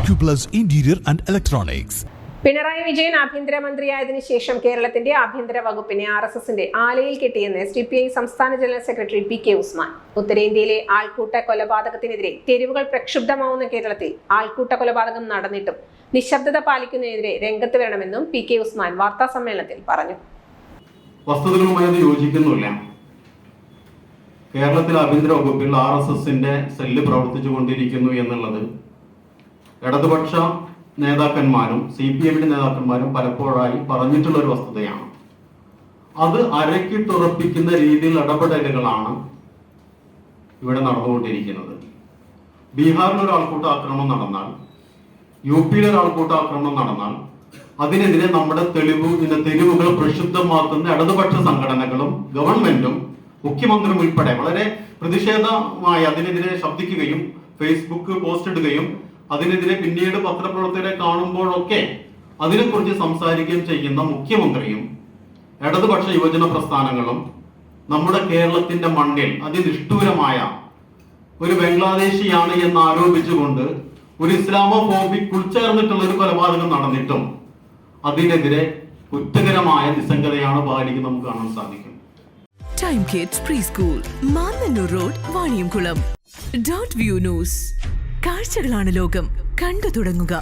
Acuplus Interior and Electronics. Pinarayi Vijayan ആഭ്യന്തരമന്ത്രിയായതിനു ശേഷം കേരളത്തിന്റെ ആഭ്യന്തര വകുപ്പിനെ ആർഎസ്എസിന്റെ ആലയിൽ കെട്ടിയെന്ന് സിപിഐ സംസ്ഥാന ജനറൽ സെക്രട്ടറി പി.കെ. ഉസ്മാൻ. ഉത്തരേന്ത്യയിലെ ആൾക്കൂട്ട കൊലപാതകത്തിനെതിരെ തെരുവുകൾ പ്രക്ഷുബ്ധമാവുന്ന കേരളത്തിൽ ആൾക്കൂട്ട കൊലപാതകം നടന്നിട്ടും നിശബ്ദത പാലിക്കുന്നതിനെതിരെ രംഗത്ത് വരണമെന്നും പി.കെ. ഉസ്മാൻ വാർത്താ സമ്മേളനത്തിൽ പറഞ്ഞു. വസ്തുതകളുമായി യോജിക്കുന്നില്ല. കേരളത്തിലെ ആഭ്യന്തര വകുപ്പിൽ ആർഎസ്എസിന്റെ സെല്ല് പ്രവർത്തിച്ചുകൊണ്ടിരിക്കുന്നു എന്നുള്ളത് ഇടതുപക്ഷ നേതാക്കന്മാരും CPM നേതാക്കന്മാരും പലപ്പോഴായി പറഞ്ഞിട്ടുള്ള ഒരു വസ്തുതയാണ്. അത് അരക്കിട്ടുറപ്പിക്കുന്ന രീതിയിൽ ഇടപെടലുകളാണ് ഇവിടെ നടന്നുകൊണ്ടിരിക്കുന്നത്. ബീഹാറിൽ ഒരു ആൾക്കൂട്ട ആക്രമണം നടന്നാൽ, UP-യിൽ ഒരു ആൾക്കൂട്ട ആക്രമണം നടന്നാൽ അതിനെതിരെ നമ്മുടെ തെരുവുകൾ പ്രക്ഷുബ്ധമാക്കുന്ന ഇടതുപക്ഷ സംഘടനകളും ഗവൺമെന്റും മുഖ്യമന്ത്രിയും ഉൾപ്പെടെ വളരെ പ്രതിഷേധമായി അതിനെതിരെ ശബ്ദിക്കുകയും ഫേസ്ബുക്ക് പോസ്റ്റ് ഇടുകയും അതിനെതിരെ പിന്നീട് പത്രപ്രവർത്തകരെ കാണുമ്പോഴൊക്കെ അതിനെക്കുറിച്ച് സംസാരിക്കുകയും ചെയ്യുന്ന മുഖ്യമന്ത്രിയും ഇടതുപക്ഷ യുവജന പ്രസ്ഥാനങ്ങളും നമ്മുടെ കേരളത്തിന്റെ മണ്ണിൽ അതിനിഷ്ഠൂരമായ ഒരു ബംഗ്ലാദേശിയാണ് എന്ന് ആരോപിച്ചുകൊണ്ട് ഒരു ഇസ്ലാമോഫോബിക് ഉൾച്ചേർന്നിട്ടുള്ള ഒരു കൊലപാതകം നടന്നിട്ടും അതിനെതിരെ കുറ്റകരമായ നിസ്സംഗതയാണ് പാലിക്കുന്നത് നമുക്ക് കാണാൻ സാധിക്കും. Time kids pre school, Mannannur road, Vaniyamkulam. Dot view news. കാഴ്ചകളാണ് ലോകം, കണ്ടു തുടങ്ങുക.